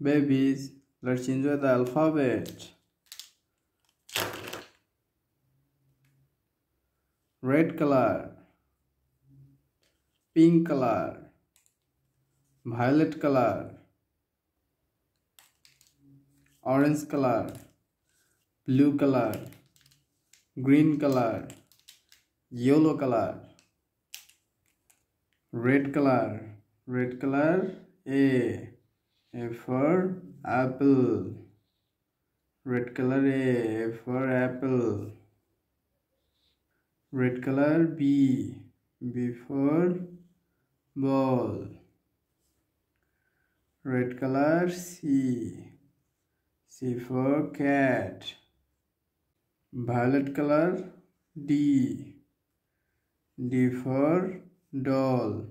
Babies, let's enjoy the alphabet. Red color, pink color, violet color, orange color, blue color, green color, yellow color, red color. Red color, A for apple. Red color, A for apple. Red color, B for ball. Red color, C for cat. Violet color, D for doll.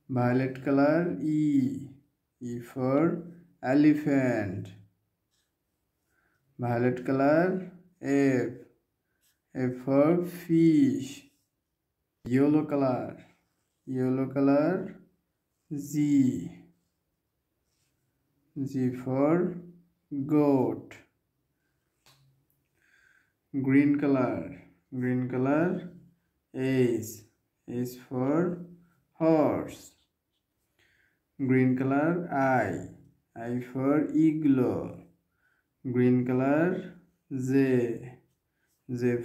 Violet color, E for elephant. Violet color, F for fish. Yellow color, Z for goat. Green color, H for horse. Green color, I for igloo. Green color, J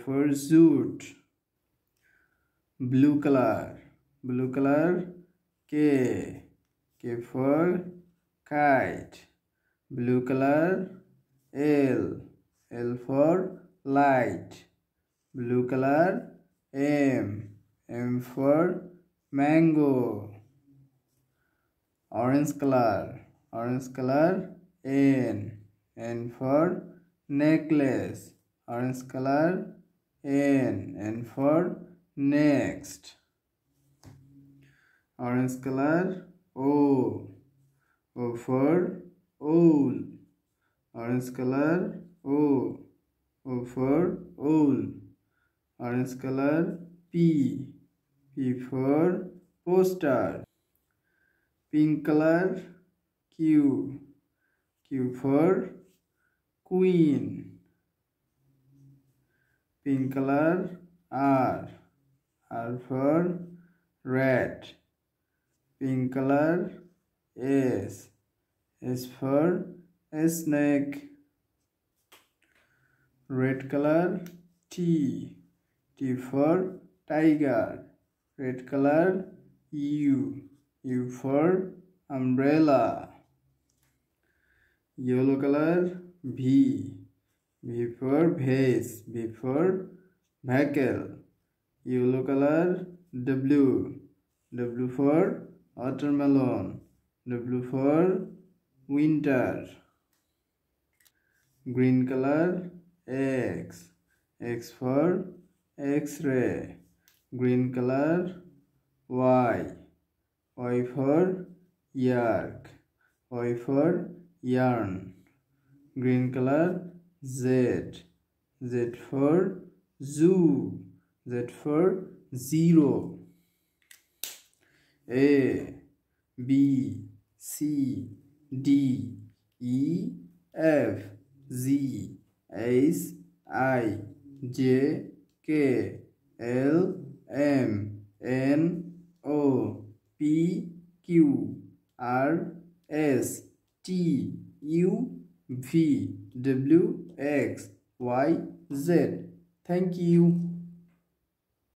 for jute. Blue color, K for kite. Blue color, L for light. Blue color, M for mango. Orange color, N for necklace. Orange color, N for next. Orange color, O for owl. Orange color, O for owl. Orange color, P for poster. Pink color, Q for queen. Pink color, R for rat. Pink color, S for snake. Red color, T for tiger. Red color, U for umbrella. Yellow color, V for vase, V for vehicle. Yellow color, W for watermelon, W for winter. Green color, X for X-ray. Green color, Y for yak, Y for yarn. Green color, Z for zoo, Z for zero. A B C D E F G H I J K L M N O P Q R S T U V W X Y Z. Thank you.